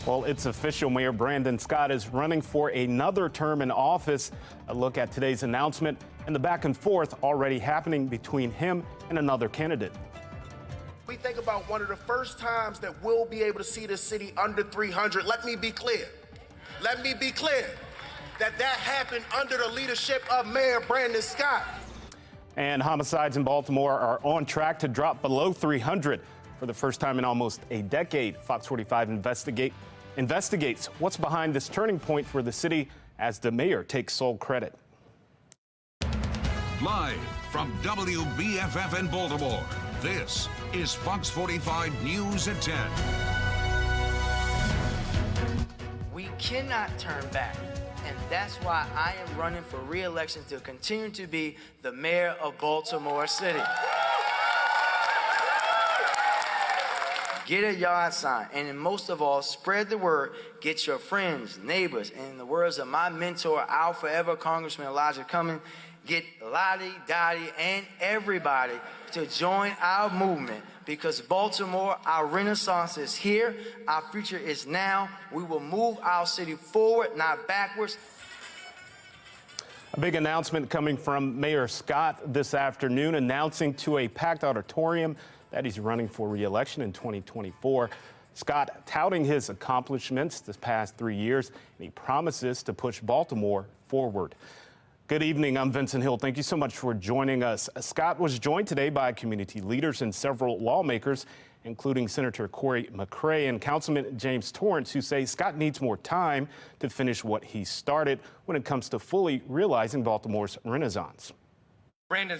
Well, it's official. Mayor Brandon Scott is running for another term in office. A look at today's announcement and the back and forth already happening between him and another candidate. We think about one of the first times that we'll be able to see the city under 300. Let me be clear that happened under the leadership of Mayor Brandon Scott. And homicides in Baltimore are on track to drop below 300 for the first time in almost a decade. Fox 45 investigates what's behind this turning point for the city as the mayor takes sole credit. Live from WBFF in Baltimore, this is Fox 45 News at 10. We cannot turn back, and that's why I am running for re-election to continue to be the mayor of Baltimore City. Get a yard sign, and most of all, spread the word. Get your friends, neighbors, and in the words of my mentor, our forever Congressman Elijah Cummings, get Lottie, Dottie, and everybody to join our movement, because Baltimore, our renaissance is here. Our future is now. We will move our city forward, not backwards. A big announcement coming from Mayor Scott this afternoon, announcing to a packed auditorium that he's running for re-election in 2024. Scott touting his accomplishments this past 3 years, and he promises to push Baltimore forward. Good evening, I'm Vincent Hill. Thank you so much for joining us. Scott was joined today by community leaders and several lawmakers, including Senator Corey McCray and Councilman James Torrance, who say Scott needs more time to finish what he started when it comes to fully realizing Baltimore's renaissance. Brandon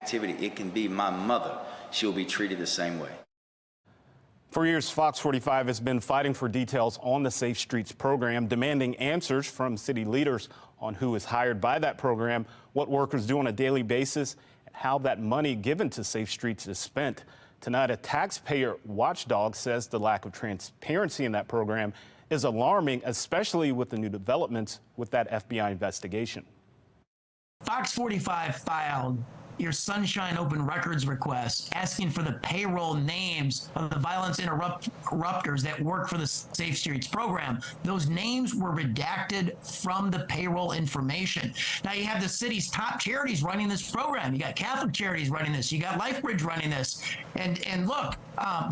It can be my mother. She'll be treated the same way. For years, Fox 45 has been fighting for details on the Safe Streets program, demanding answers from city leaders on who is hired by that program, what workers do on a daily basis, and how that money given to Safe Streets is spent. Tonight, a taxpayer watchdog says the lack of transparency in that program is alarming, especially with the new developments with that FBI investigation. Fox 45 filed your Sunshine Open Records request asking for the payroll names of the violence interrupters that work for the Safe Streets program. Those names were redacted from the payroll information. Now you have the city's top charities running this program. You got Catholic Charities running this. You got LifeBridge running this. And look,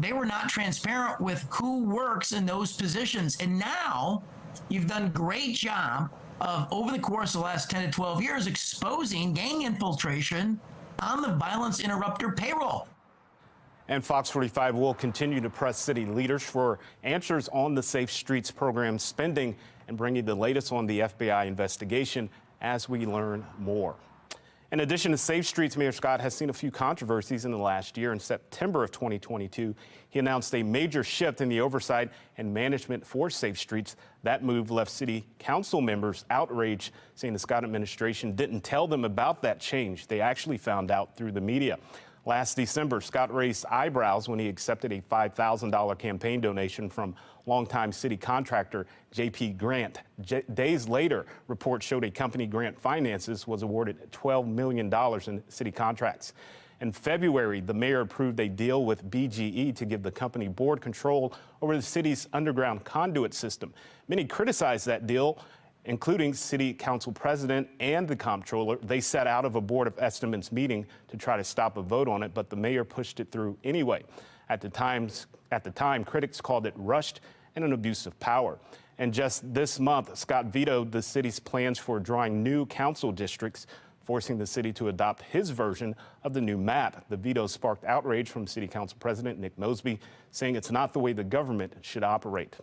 they were not transparent with who works in those positions. And now you've done a great job of, over the course of the last 10 to 12 years, exposing gang infiltration on the violence interrupter payroll. And Fox 45 will continue to press city leaders for answers on the Safe Streets program spending and bring you the latest on the FBI investigation as we learn more. In addition to Safe Streets, Mayor Scott has seen a few controversies in the last year. In September of 2022, he announced a major shift in the oversight and management for Safe Streets. That move left city council members outraged, saying the Scott administration didn't tell them about that change. They actually found out through the media. Last December, Scott raised eyebrows when he accepted a $5,000 campaign donation from longtime city contractor J.P. Grant. Days later, reports showed a company, Grant Finances, was awarded $12 million in city contracts. In February, the mayor approved a deal with BGE to give the company board control over the city's underground conduit system. Many criticized that deal including City Council President and the Comptroller. They sat out of a Board of Estimates meeting to try to stop a vote on it, but the mayor pushed it through anyway. At the time, critics called it rushed and an abuse of power. And just this month, Scott vetoed the city's plans for drawing new council districts, forcing the city to adopt his version of the new map. The veto sparked outrage from City Council President Nick Mosby, saying it's not the way the government should operate.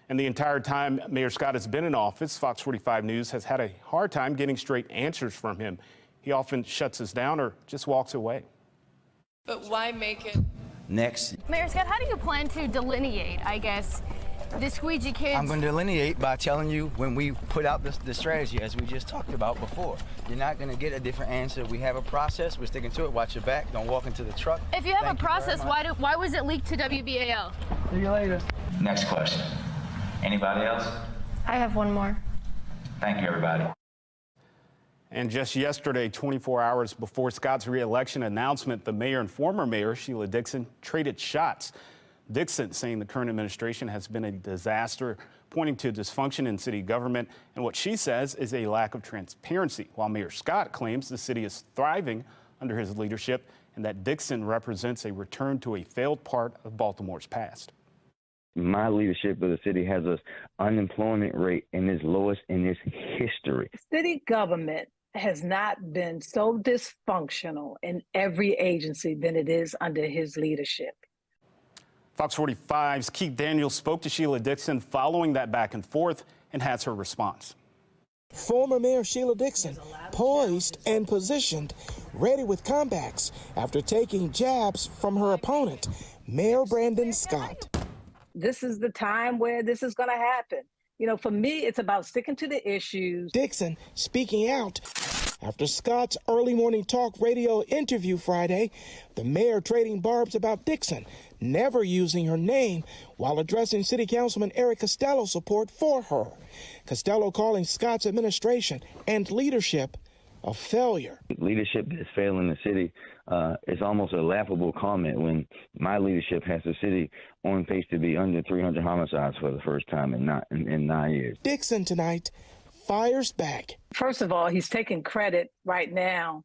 And the entire time Mayor Scott has been in office, Fox 45 News has had a hard time getting straight answers from him. He often shuts us down or just walks away. But why make it? Next. Mayor Scott, how do you plan to delineate, I guess, the squeegee kids? I'm going to delineate by telling you when we put out the strategy, as we just talked about before. You're not going to get a different answer. We have a process. We're sticking to it. Watch your back. Don't walk into the truck. If you have a process, why was it leaked to WBAL? See you later. Next question. Anybody else? I have one more. Thank you, everybody. And just yesterday, 24 hours before Scott's re-election announcement, the mayor and former mayor, Sheila Dixon, traded shots. Dixon saying the current administration has been a disaster, pointing to dysfunction in city government and what she says is a lack of transparency, while Mayor Scott claims the city is thriving under his leadership and that Dixon represents a return to a failed part of Baltimore's past. My leadership of the city has an unemployment rate in its lowest in its history. City government has not been so dysfunctional in every agency than it is under his leadership. Fox 45's Keith Daniels spoke to Sheila Dixon following that back and forth and has her response. Former Mayor Sheila Dixon poised and positioned, ready with comebacks after taking jabs from her opponent, Mayor Brandon Scott. This is the time where this is going to happen. You know, for me, it's about sticking to the issues. Dixon speaking out after Scott's early morning talk radio interview Friday, the mayor trading barbs about Dixon never using her name while addressing City Councilman Eric Costello's support for her. Costello calling Scott's administration and leadership a failure. Leadership that's failing the city is almost a laughable comment when my leadership has the city on pace to be under 300 homicides for the first time in 9 years. Dixon tonight fires back. First of all, he's taking credit right now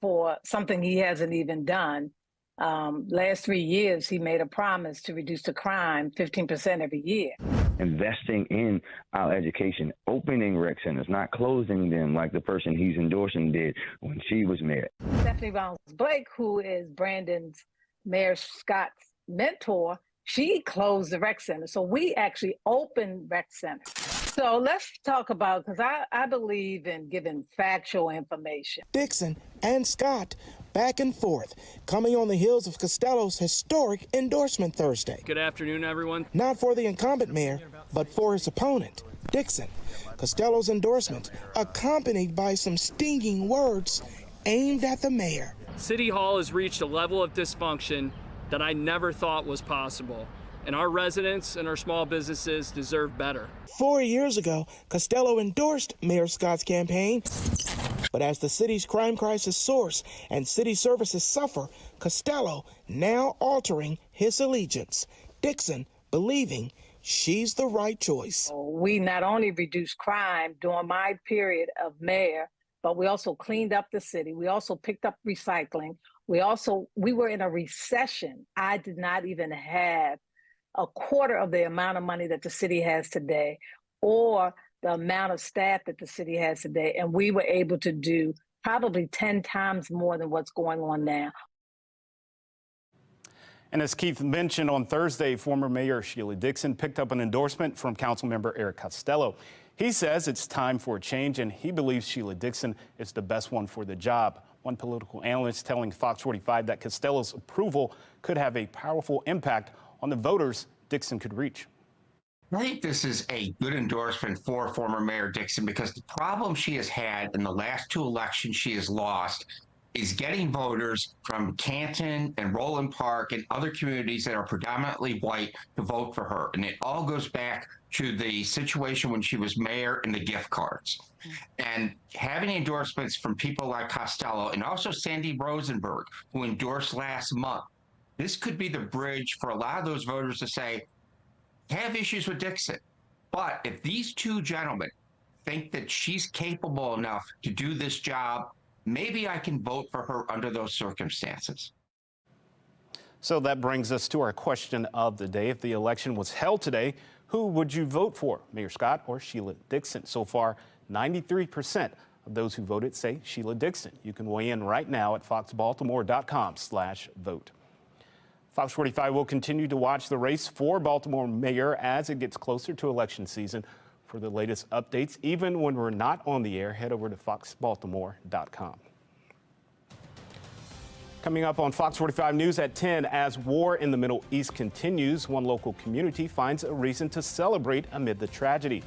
for something he hasn't even done. Last 3 years, he made a promise to reduce the crime 15% every year. Investing in our education, opening rec centers, not closing them like the person he's endorsing did when she was mayor. Stephanie Rounds-Blake, who is Brandon's Mayor Scott's mentor, she closed the rec center. So we actually opened rec centers. So let's talk about, because I believe in giving factual information. Dixon and Scott back and forth, coming on the heels of Costello's historic endorsement Thursday. Good afternoon, everyone. Not for the incumbent mayor, but for his opponent, Dixon. Costello's endorsement accompanied by some stinging words aimed at the mayor. City Hall has reached a level of dysfunction that I never thought was possible. And our residents and our small businesses deserve better. 4 years ago, Costello endorsed Mayor Scott's campaign. But as the city's crime crisis soars and city services suffer, Costello now altering his allegiance. Dixon believing she's the right choice. We not only reduced crime during my period of mayor, but we also cleaned up the city. We also picked up recycling. We were in a recession. I did not even have a quarter of the amount of money that the city has today or the amount of staff that the city has today. And we were able to do probably 10 times more than what's going on now. And as Keith mentioned on Thursday, former Mayor Sheila Dixon picked up an endorsement from Councilmember Eric Costello. He says it's time for a change, and he believes Sheila Dixon is the best one for the job. One political analyst telling Fox 45 that Costello's approval could have a powerful impact on the voters Dixon could reach. I think this is a good endorsement for former Mayor Dixon because the problem she has had in the last two elections she has lost is getting voters from Canton and Roland Park and other communities that are predominantly white to vote for her. And it all goes back to the situation when she was mayor and the gift cards. And having endorsements from people like Costello and also Sandy Rosenberg, who endorsed last month, this could be the bridge for a lot of those voters to say, have issues with Dixon. But if these two gentlemen think that she's capable enough to do this job. Maybe I can vote for her under those circumstances. So that brings us to our question of the day. If the election was held today, who would you vote for, Mayor Scott or Sheila Dixon? So far, 93% of those who voted say Sheila Dixon. You can weigh in right now at foxbaltimore.com/vote. Fox 45 will continue to watch the race for Baltimore mayor as it gets closer to election season. For the latest updates, even when we're not on the air, head over to foxbaltimore.com. Coming up on Fox 45 News at 10, as war in the Middle East continues, one local community finds a reason to celebrate amid the tragedy.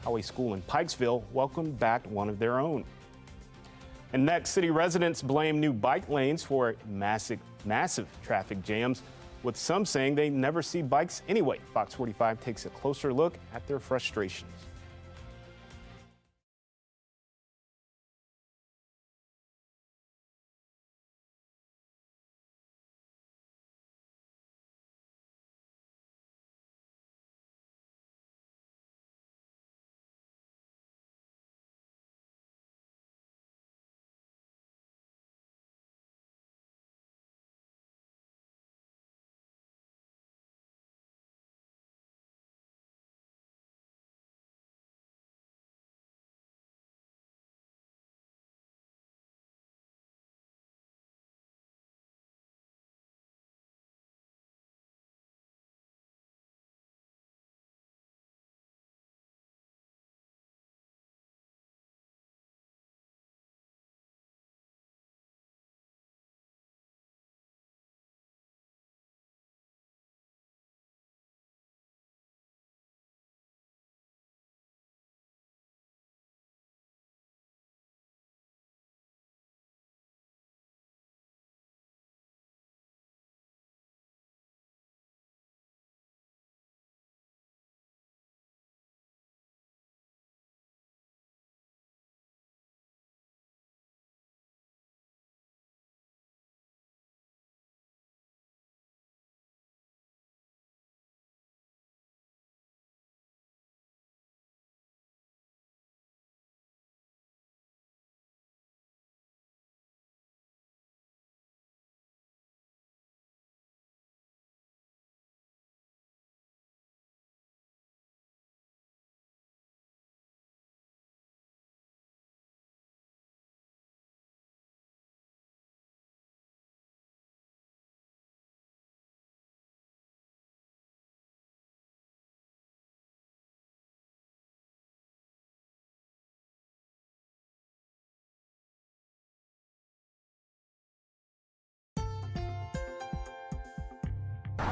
How a school in Pikesville welcomed back one of their own. And next, city residents blame new bike lanes for massive traffic jams, with some saying they never see bikes anyway. Fox 45 takes a closer look at their frustrations.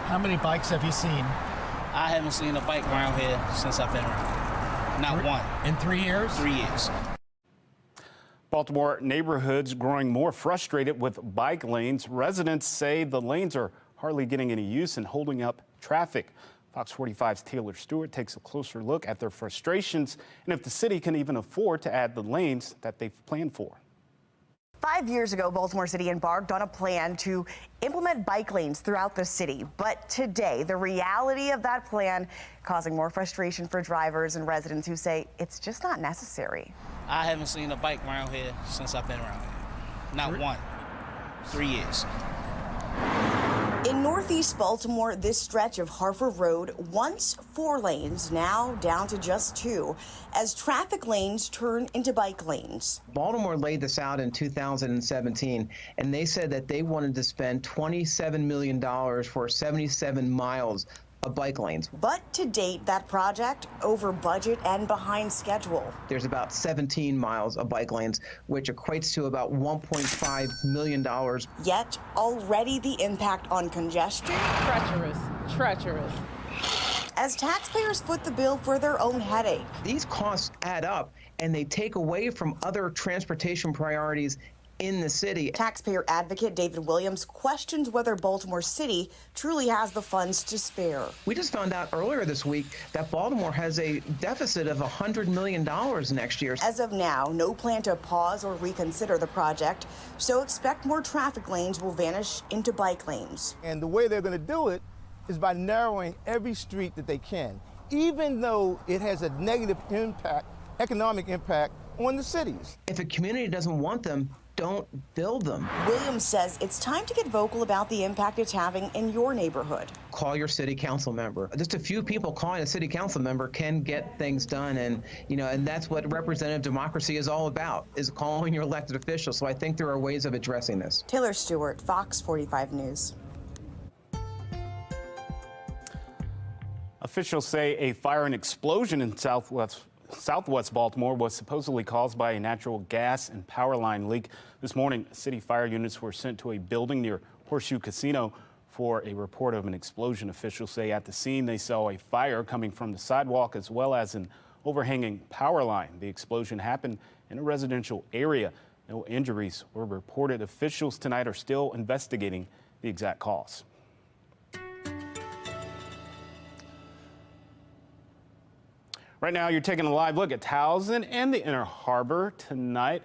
How many bikes have you seen? I haven't seen a bike around here since I've been around. Not one. In 3 years? 3 years. Baltimore neighborhoods growing more frustrated with bike lanes. Residents say the lanes are hardly getting any use and holding up traffic. Fox 45's Taylor Stewart takes a closer look at their frustrations and if the city can even afford to add the lanes that they've planned for. 5 years ago, Baltimore City embarked on a plan to implement bike lanes throughout the city. But today, the reality of that plan causing more frustration for drivers and residents who say it's just not necessary. I haven't seen a bike around here since I've been around here. Not one. 3 years. In Northeast Baltimore, this stretch of Harford Road, once 4 lanes, now down to just 2, as traffic lanes turn into bike lanes. Baltimore laid this out in 2017, and they said that they wanted to spend $27 million for 77 miles of bike lanes. But to date, that project over budget and behind schedule. There's about 17 miles of bike lanes, which equates to about $1.5 million. Yet already the impact on congestion. Treacherous. As taxpayers foot the bill for their own headache. These costs add up, and they take away from other transportation priorities in the city. Taxpayer advocate David Williams questions whether Baltimore City truly has the funds to spare. We just found out earlier this week that Baltimore has a deficit of $100 million next year. As of now, no plan to pause or reconsider the project, so expect more traffic lanes will vanish into bike lanes. And the way they're going to do it is by narrowing every street that they can, even though it has a negative impact economic impact on the cities. If a community doesn't want them, don't build them. Williams says it's time to get vocal about the impact it's having in your neighborhood. Call your city council member. Just a few people calling a city council member can get things done, and that's what representative democracy is all about, is calling your elected officials. So I think there are ways of addressing this. Taylor Stewart, Fox 45 News. Officials say a fire and explosion in Southwest Baltimore was supposedly caused by a natural gas and power line leak. This morning, city fire units were sent to a building near Horseshoe Casino for a report of an explosion. Officials say at the scene they saw a fire coming from the sidewalk as well as an overhanging power line. The explosion happened in a residential area. No injuries were reported. Officials tonight are still investigating the exact cause. Right now, you're taking a live look at Towson and the Inner Harbor tonight.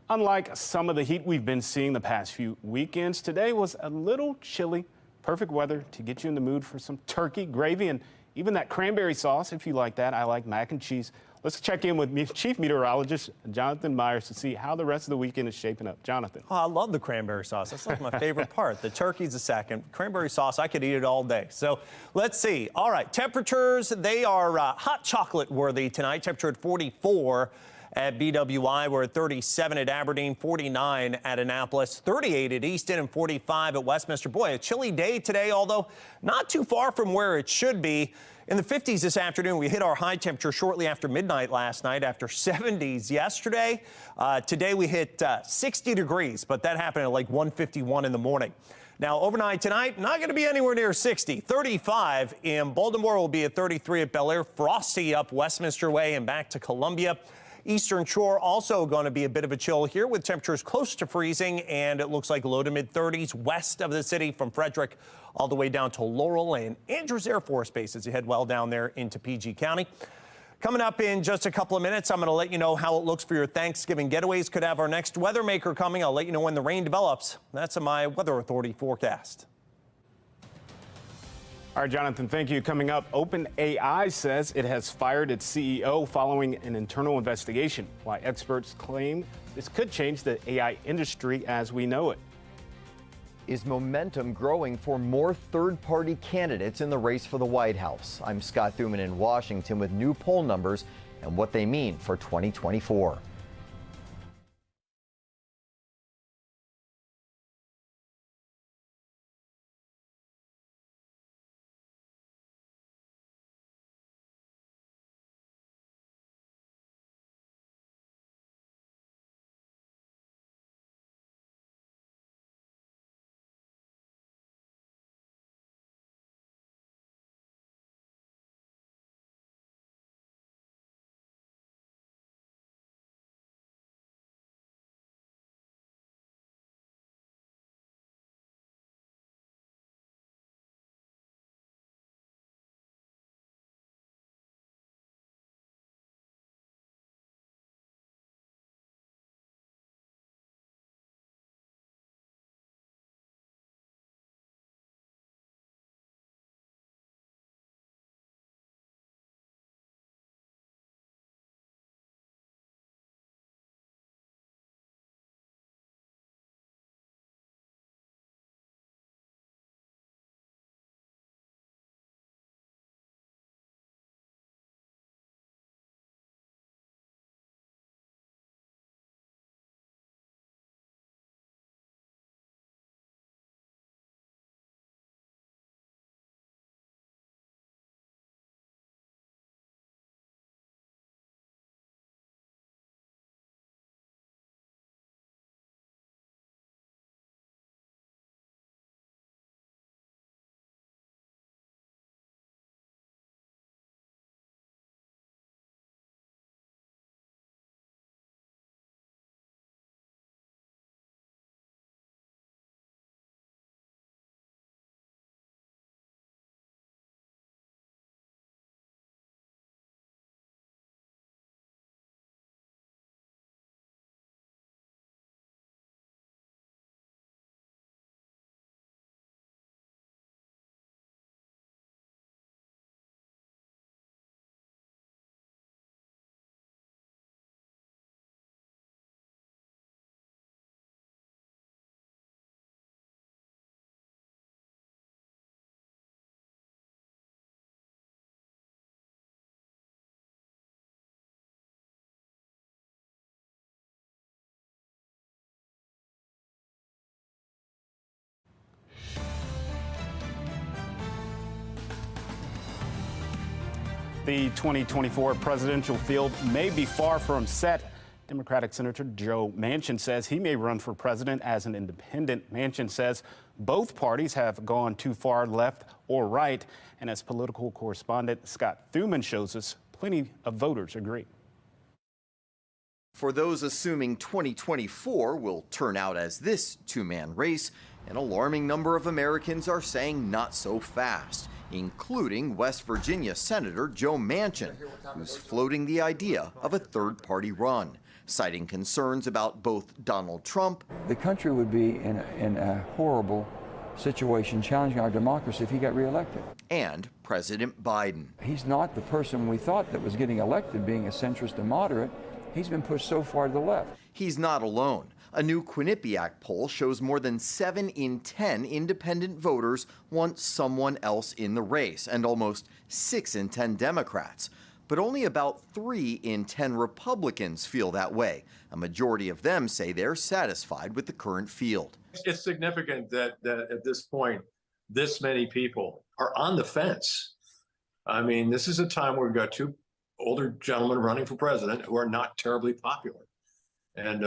Unlike some of the heat we've been seeing the past few weekends, today was a little chilly. Perfect weather to get you in the mood for some turkey, gravy, and even that cranberry sauce if you like that. I like mac and cheese. Let's check in with Chief Meteorologist Jonathan Myers to see how the rest of the weekend is shaping up. Jonathan. Oh, I love the cranberry sauce. That's like my favorite part. The turkey's the second. Cranberry sauce, I could eat it all day. So let's see. All right, temperatures, they are hot chocolate worthy tonight. Temperature at 44 at BWI. We're at 37 at Aberdeen, 49 at Annapolis, 38 at Easton, and 45 at Westminster. Boy, a chilly day today, although not too far from where it should be. In the 50s this afternoon, we hit our high temperature shortly after midnight last night, after 70s yesterday. Today we hit 60 degrees, but that happened at like 1:51 in the morning. Now, overnight tonight, not going to be anywhere near 60. 35 in Baltimore, will be at 33 at Bel Air. Frosty up Westminster Way and back to Columbia. Eastern Shore also going to be a bit of a chill here with temperatures close to freezing, and it looks like low to mid 30s west of the city from Frederick all the way down to Laurel and Andrews Air Force Base as you head well down there into PG County. Coming up in just a couple of minutes, I'm going to let you know how it looks for your Thanksgiving getaways. Could have our next weather maker coming. I'll let you know when the rain develops. That's my Weather Authority forecast. All right, Jonathan, thank you. Coming up, OpenAI says it has fired its CEO following an internal investigation. Why experts claim this could change the AI industry as we know it. Is momentum growing for more third-party candidates in the race for the White House? I'm Scott Thuman in Washington with new poll numbers and what they mean for 2024. The 2024 presidential field may be far from set. Democratic Senator Joe Manchin says he may run for president as an independent. Manchin says both parties have gone too far left or right. And as political correspondent Scott Thuman shows us, plenty of voters agree. For those assuming 2024 will turn out as this two-man race, an alarming number of Americans are saying not so fast, including West Virginia Senator Joe Manchin, who's floating the idea of a third-party run, citing concerns about both Donald Trump. The country would be in a horrible situation, challenging our democracy if he got reelected. And President Biden. He's not the person we thought that was getting elected, being a centrist and moderate. He's been pushed so far to the left. He's not alone. A new Quinnipiac poll shows more than 7 in 10 independent voters want someone else in the race, and almost 6 in 10 Democrats. But only about 3 in 10 Republicans feel that way. A majority of them say they're satisfied with the current field. It's significant that at this point, this many people are on the fence. I mean, this is a time where we've got 2 older gentlemen running for president who are not terribly popular. And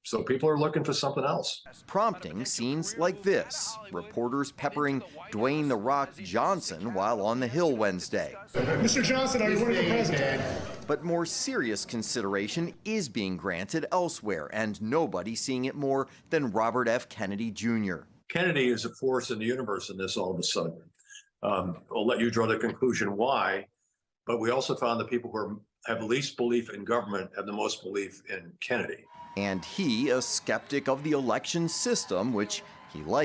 so people are looking for something else. Prompting scenes like this, reporters peppering Dwayne "The Rock" Johnson while on the Hill Wednesday. Mr. Johnson, are you running for president? But more serious consideration is being granted elsewhere, and nobody seeing it more than Robert F. Kennedy Jr. Kennedy is a force in the universe in this all of a sudden. I'll let you draw the conclusion why, but we also found the people who have least belief in government have the most belief in Kennedy. And he, a skeptic of the election system, which he likes.